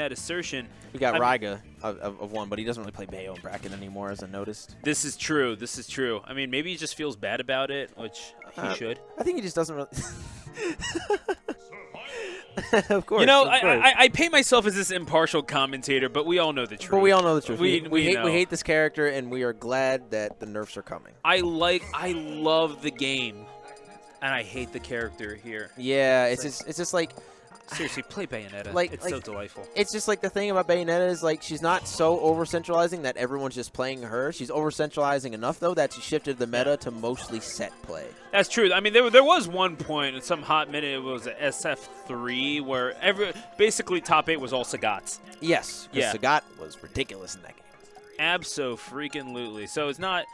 that assertion. We got Ryga of one, but he doesn't really play Bayo in bracket anymore, as I noticed. This is true. This is true. I mean, maybe he just feels bad about it, which he should. I think he just doesn't really. Of course. You know, of course. I paint myself as this impartial commentator, but we all know the truth. But we all know the truth. We hate this character, and we are glad that the nerfs are coming. I love the game, and I hate the character here. Yeah, it's just like. Seriously, play Bayonetta. It's so delightful. It's just like the thing about Bayonetta is like she's not so over-centralizing that everyone's just playing her. She's over-centralizing enough, though, that she shifted the meta to mostly set play. That's true. I mean, there was one point, in some hot minute, it was at SF3, where basically top 8 was all Sagats. Yes, because Sagat was ridiculous in that game. Abso-freaking-lutely. So it's not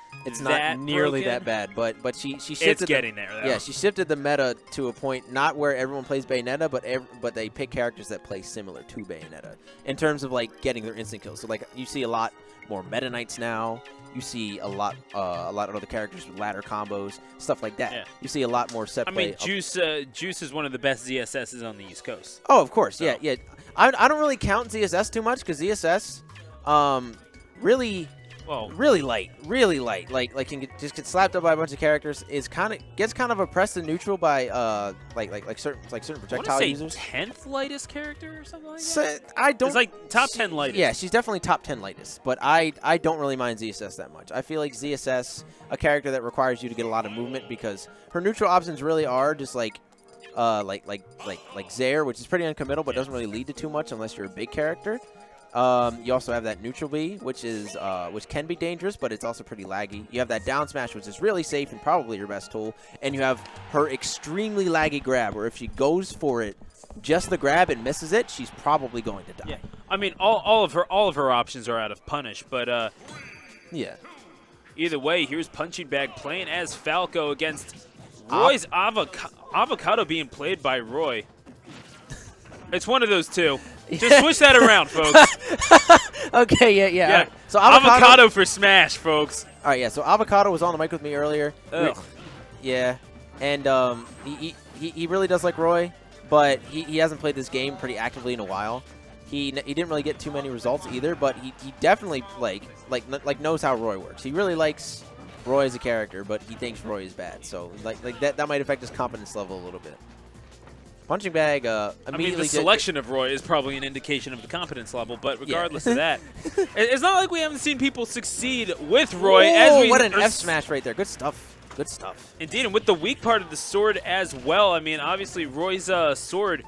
nearly that bad, but she shifted. It's getting there, though. Yeah, she shifted the meta to a point not where everyone plays Bayonetta, but they pick characters that play similar to Bayonetta in terms of like getting their instant kills. So like you see a lot more Meta Knights now. You see a lot of other characters with ladder combos, stuff like that. Yeah. You see a lot more set play. I mean, Juice is one of the best ZSSs on the East Coast. Oh, of course, so. yeah. I don't really count ZSS too much because ZSS, really light. Like can just get slapped up by a bunch of characters. Gets kind of oppressed and neutral by certain projectile users. 10th lightest character or something like So, that. I don't. It's like top 10 lightest. Yeah, she's definitely top 10 lightest. But I don't really mind ZSS that much. I feel like ZSS, a character that requires you to get a lot of movement because her neutral options really are just like Zaire, which is pretty uncommittal but doesn't really lead to too much unless you're a big character. You also have that neutral B, which can be dangerous, but it's also pretty laggy. You have that down smash, which is really safe and probably your best tool. And you have her extremely laggy grab, where if she goes for it, just the grab and misses it, she's probably going to die. Yeah. I mean, all of her options are out of punish, but yeah. Either way, here's Punching Bag playing as Falco against Roy's Avocado being played by Roy. It's one of those two. Just switch that around, folks. Okay, yeah. Right. So Avocado for Smash, folks. All right, yeah. So Avocado was on the mic with me earlier. Ugh. Yeah, and he really does like Roy, but he hasn't played this game pretty actively in a while. He didn't really get too many results either, but he definitely like knows how Roy works. He really likes Roy as a character, but he thinks Roy is bad. So like that might affect his competence level a little bit. Punching Bag immediately. I mean, the selection of Roy is probably an indication of the competence level, but regardless of that, it's not like we haven't seen people succeed with Roy. Whoa, what an F smash right there. Good stuff. Good stuff. Indeed, and with the weak part of the sword as well. I mean, obviously, Roy's sword,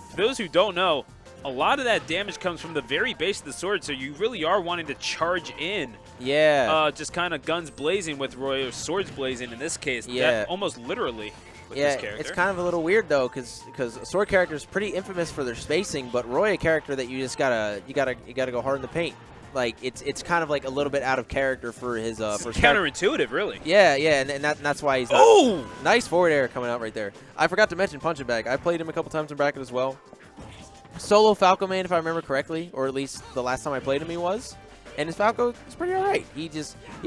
for those who don't know, a lot of that damage comes from the very base of the sword, so you really are wanting to charge in. Yeah. Just kind of guns blazing with Roy, or swords blazing in this case. Yeah. Almost literally. Yeah, it's kind of a little weird though, because a sword character is pretty infamous for their spacing, but Roy, a character that you just gotta go hard in the paint. Like it's kind of like a little bit out of character for his for counterintuitive, really. Yeah, and that's why he's not. Oh, nice forward air coming out right there. I forgot to mention Punching Bag. I played him a couple times in bracket as well. Solo Falco main, if I remember correctly, or at least the last time I played him, he was. And his Falco is pretty alright. He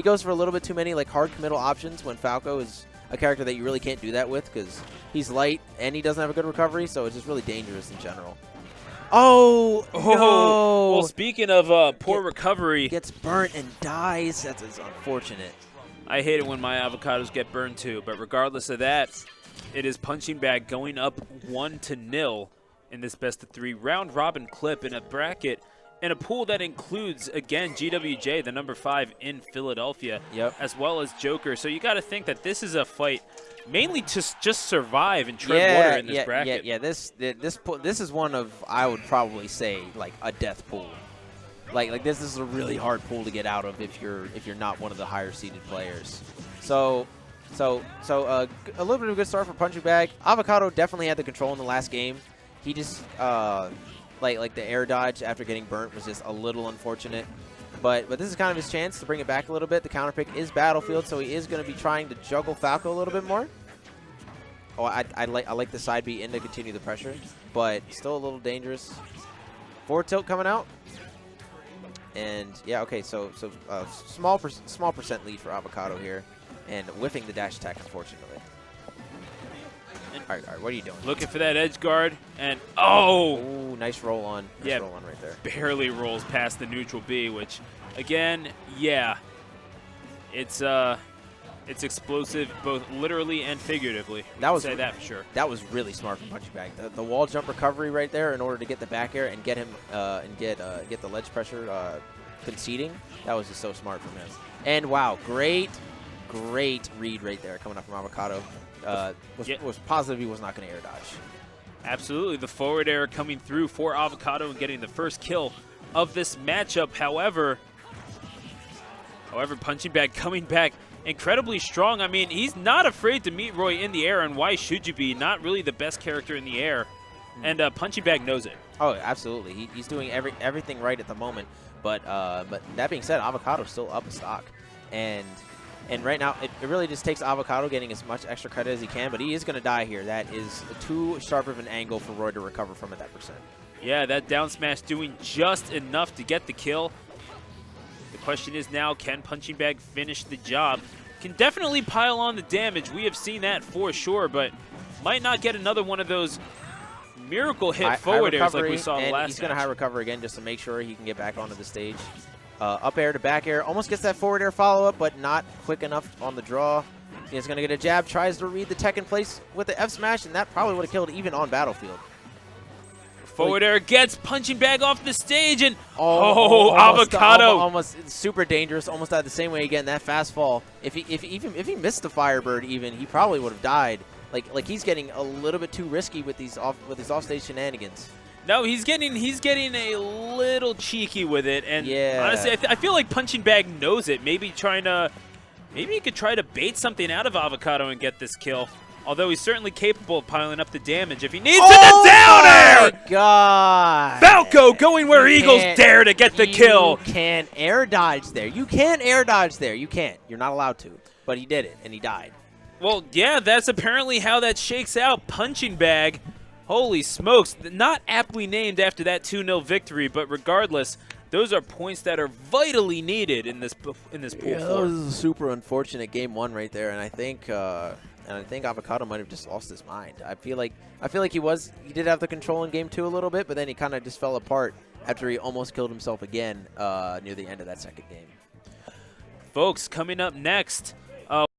goes for a little bit too many like hard committal options when Falco is a character that you really can't do that with because he's light and he doesn't have a good recovery, so it's just really dangerous in general. Oh, no. Well, speaking of poor recovery. Gets burnt and dies. That's unfortunate. I hate it when my avocados get burned too, but regardless of that, it is Punching Bag going up 1-0 in this best-of-3 round-robin clip in a bracket in a pool that includes, again, GWJ, the number 5 in Philadelphia, as well as Joker. So you got to think that this is a fight mainly to just survive and tread water in this bracket. Yeah. This is one of, I would probably say, like a death pool. Like this is a really hard pool to get out of if you're not one of the higher seeded players. So a little bit of a good start for Punching Bag. Avocado definitely had the control in the last game. He just like the air dodge after getting burnt was just a little unfortunate. But this is kind of his chance to bring it back a little bit. The counter pick is Battlefield, so he is going to be trying to juggle Falco a little bit more. Oh, I like the side B in to continue the pressure, but still a little dangerous. Forward tilt coming out. And yeah, okay, so small percent lead for Avocado here, and whiffing the dash attack, unfortunately. And All right, what are you doing? Looking for that edge guard, and oh! Ooh, nice roll on. Nice roll on right there. Barely rolls past the neutral B, which, again, yeah, it's explosive both literally and figuratively. Say that for sure. That was really smart from Punching Bag. The wall jump recovery right there in order to get the back air and get him get the ledge pressure conceding. That was just so smart from him. And wow, great read right there coming up from Avocado. Was positive he was not going to air dodge. Absolutely, the forward air coming through for Avocado and getting the first kill of this matchup. However, Punching Bag coming back incredibly strong. I mean, he's not afraid to meet Roy in the air, and why should you be? Not really the best character in the air, and Punching Bag knows it. Oh, absolutely. He's doing everything right at the moment. But that being said, Avocado's still up a stock, and right now it really just takes Avocado getting as much extra credit as he can. But he is going to die here. That is too sharp of an angle for Roy to recover from at that percent. Yeah, that down smash doing just enough to get the kill. The question is now, can Punching Bag finish the job? Can definitely pile on the damage. We have seen that for sure, but might not get another one of those miracle hit forward airs like we saw last He's going to high recover again just to make sure he can get back onto the stage. Up air to back air. Almost gets that forward air follow-up, but not quick enough on the draw. He's going to get a jab. Tries to read the tech in place with the F smash, and that probably would have killed even on Battlefield. Forward air gets Punching Bag off the stage, and Avocado. Almost super dangerous. Almost died the same way again. That fast fall. If he missed the Firebird even, he probably would have died. Like he's getting a little bit too risky with these offstage shenanigans. No, he's getting a little cheeky with it, and yeah. Honestly, I feel like Punching Bag knows it. Maybe he could try to bait something out of Avocado and get this kill. Although he's certainly capable of piling up the damage if he needs to. The down air! Oh my God! Falco going where Eagles dare to get the kill. You can't air dodge there. You can't air dodge there. You can't. You're not allowed to. But he did it, and he died. Well, yeah, that's apparently how that shakes out. Punching Bag, holy smokes, not aptly named after that 2-0 victory, but regardless, those are points that are vitally needed in this pool. Yeah, that was a super unfortunate game one right there, and I think Avocado might have just lost his mind. I feel like he did have the control in game two a little bit, but then he kind of just fell apart after he almost killed himself again near the end of that second game. Folks, coming up next.